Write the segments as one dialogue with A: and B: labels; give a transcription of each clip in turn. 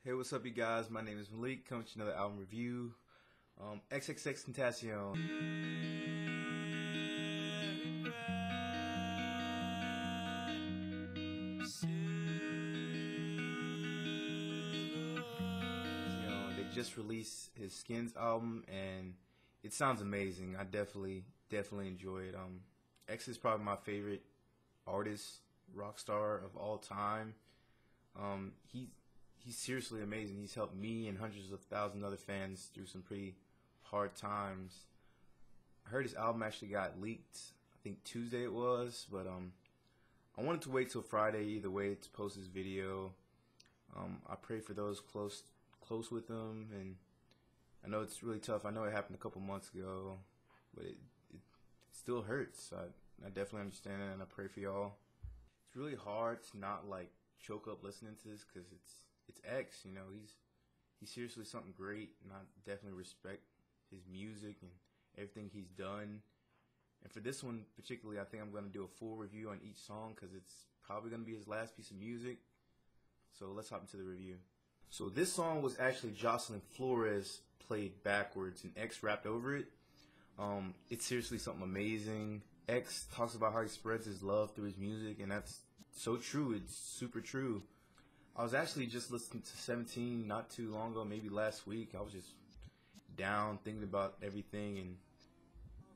A: Hey, what's up, you guys? My name is Malik, coming to another album review. XXXTENTACION. They just released his Skins album, and it sounds amazing. I definitely enjoy it. X is probably my favorite artist, rock star of all time. He's seriously amazing. He's helped me and hundreds of thousands of other fans through some pretty hard times. I heard his album actually got leaked, I think Tuesday it was, but I wanted to wait till Friday either way to post this video. I pray for those close with him, and I know it's really tough. I know it happened a couple months ago, but it still hurts. I definitely understand it, and I pray for y'all. It's really hard to not like choke up listening to this because it's X, you know. He's seriously something great, and I definitely respect his music and everything he's done. And for this one particularly, I think I'm going to do a full review on each song because it's probably going to be his last piece of music. So let's hop into the review. So this song was actually Jocelyn Flores played backwards and X rapped over it. It's seriously something amazing. X talks about how he spreads his love through his music, and that's so true. It's super true. I was actually just listening to 17 not too long ago, maybe last week. I was just down thinking about everything, and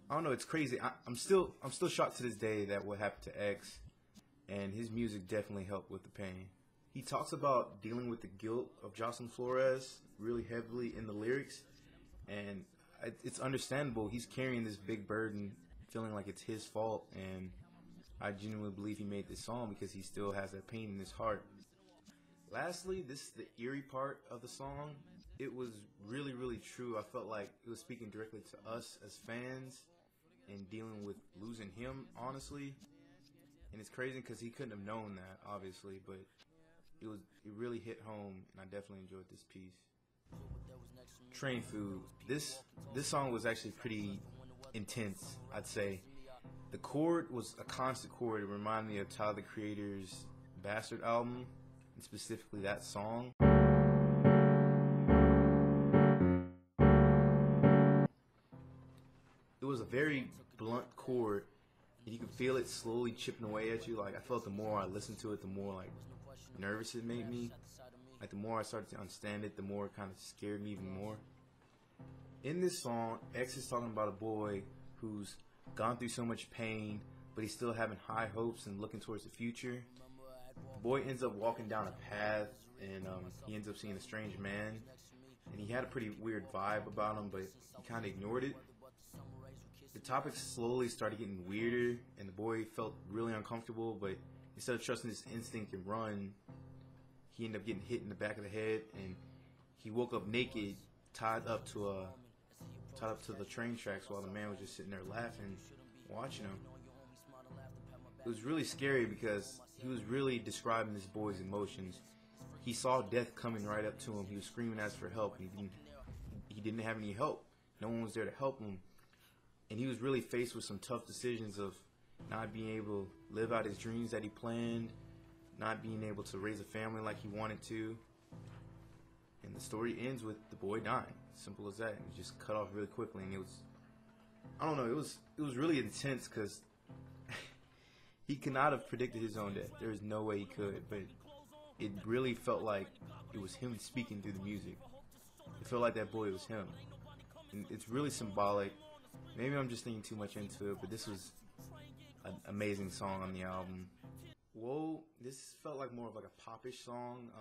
A: I don't know, it's crazy. I'm still shocked to this day that what happened to X, and his music definitely helped with the pain. He talks about dealing with the guilt of Jocelyn Flores really heavily in the lyrics, and it's understandable. He's carrying this big burden, feeling like it's his fault, and I genuinely believe he made this song because he still has that pain in his heart. Lastly, this is the eerie part of the song. It was really, really true. I felt like it was speaking directly to us as fans and dealing with losing him, honestly. And it's crazy because he couldn't have known that, obviously, but it really hit home, and I definitely enjoyed this piece. Train Food. This song was actually pretty intense, I'd say. The chord was a constant chord. It reminded me of Tyler, the Creator's Bastard album, and specifically that song. It was a very blunt chord, and you could feel it slowly chipping away at you. Like, I felt the more I listened to it, the more like nervous it made me. Like, the more I started to understand it, the more it kind of scared me even more. In this song, X is talking about a boy who's gone through so much pain, but he's still having high hopes and looking towards the future. The boy ends up walking down a path, and he ends up seeing a strange man, and he had a pretty weird vibe about him, but he kind of ignored it. The topics slowly started getting weirder, and the boy felt really uncomfortable, but instead of trusting his instinct and run, he ended up getting hit in the back of the head, and he woke up naked, tied up to the train tracks while the man was just sitting there laughing, watching him. It was really scary because he was really describing this boy's emotions. He saw death coming right up to him. He was screaming as for help. He didn't have any help. No one was there to help him. And he was really faced with some tough decisions of not being able to live out his dreams that he planned, not being able to raise a family like he wanted to. And the story ends with the boy dying. Simple as that. It was just cut off really quickly, and it was, I don't know, it was really intense because he could not have predicted his own death. There is no way he could, but it really felt like it was him speaking through the music. It felt like that boy was him. And it's really symbolic. Maybe I'm just thinking too much into it, but this was an amazing song on the album. Woah, this felt like more of like a popish song.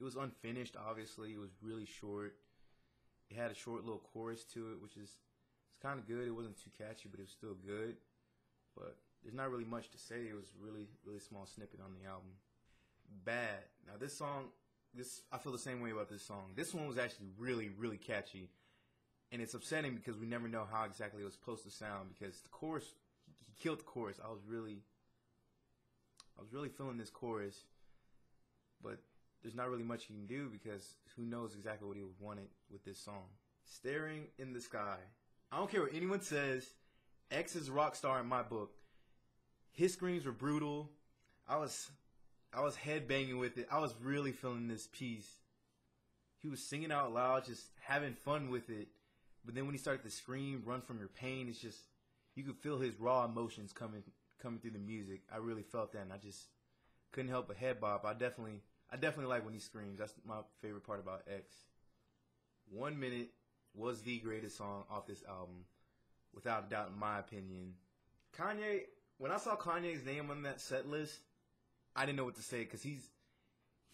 A: It was unfinished, obviously. It was really short. It had a short little chorus to it, which is it's kind of good. It wasn't too catchy, but it was still good. But there's not really much to say. It was really, really small snippet on the album. Bad. Now this song, I feel the same way about this song. This one was actually really, really catchy. And it's upsetting because we never know how exactly it was supposed to sound, because the chorus, he killed the chorus. I was really feeling this chorus, but there's not really much you can do because who knows exactly what he wanted with this song. Staring in the Sky. I don't care what anyone says. X is a rock star in my book. His screams were brutal. I was headbanging with it. I was really feeling this piece. he was singing out loud, just having fun with it. But then when he started to scream, run from your pain, it's just, you could feel his raw emotions coming through the music. I really felt that, and I just couldn't help but head bop. I definitely like when he screams. That's my favorite part about X. 1 Minute was the greatest song off this album, without a doubt, in my opinion. Kanye, when I saw Kanye's name on that set list, I didn't know what to say, because he's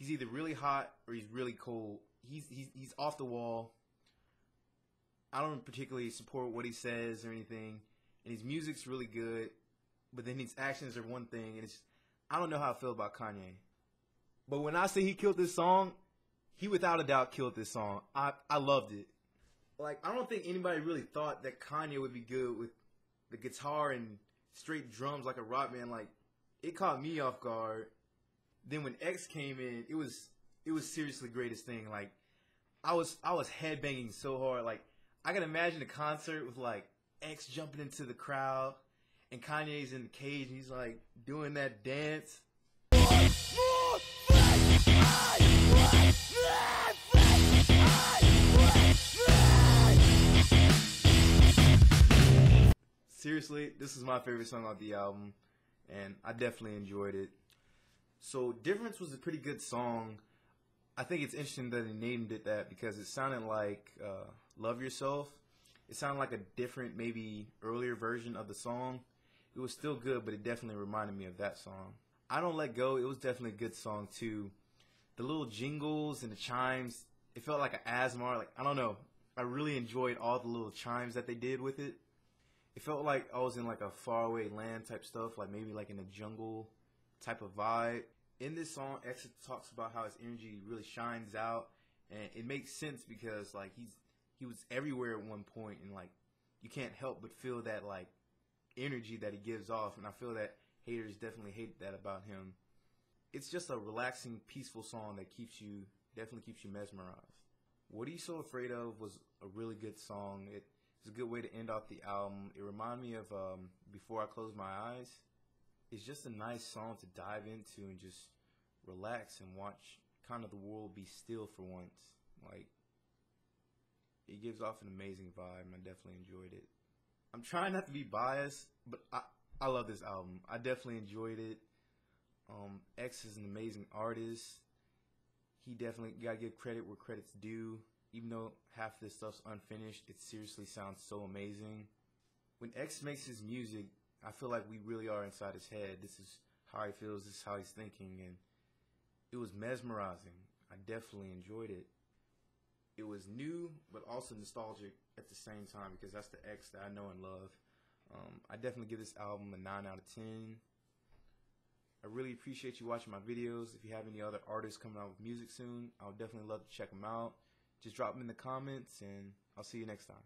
A: either really hot or he's really cold. He's off the wall. I don't particularly support what he says or anything, and his music's really good, but then his actions are one thing, and I don't know how I feel about Kanye. But when I say he killed this song, he without a doubt killed this song. I loved it. Like, I don't think anybody really thought that Kanye would be good with the guitar and straight drums like a rock band. Like, it caught me off guard. Then when X came in, it was seriously the greatest thing. Like, I was headbanging so hard. Like, I can imagine a concert with like X jumping into the crowd and Kanye's in the cage and he's like doing that dance. Seriously, this is my favorite song off the album, and I definitely enjoyed it. So Difference was a pretty good song. I think it's interesting that they named it that because it sounded like Love Yourself. It sounded like a different, maybe earlier version of the song. It was still good, but it definitely reminded me of that song. I Don't Let Go, it was definitely a good song too. The little jingles and the chimes, it felt like an ASMR. Like, I don't know. I really enjoyed all the little chimes that they did with it. It felt like I was in like a faraway land type stuff, like maybe like in a jungle type of vibe. In this song, X talks about how his energy really shines out, and it makes sense because like he was everywhere at one point, and like you can't help but feel that like energy that he gives off, and I feel that haters definitely hate that about him. It's just a relaxing, peaceful song that definitely keeps you mesmerized. What Are You So Afraid Of was a really good song. It's a good way to end off the album. It reminded me of Before I Close My Eyes. It's just a nice song to dive into and just relax and watch kind of the world be still for once. Like, it gives off an amazing vibe, and I definitely enjoyed it. I'm trying not to be biased, but I love this album. I definitely enjoyed it. X is an amazing artist. He definitely gotta give credit where credit's due. Even though half this stuff's unfinished, it seriously sounds so amazing. When X makes his music, I feel like we really are inside his head. This is how he feels, this is how he's thinking, and it was mesmerizing. I definitely enjoyed it. It was new, but also nostalgic at the same time because that's the X that I know and love. I definitely give this album a 9 out of 10. I really appreciate you watching my videos. If you have any other artists coming out with music soon, I would definitely love to check them out. Just drop them in the comments, and I'll see you next time.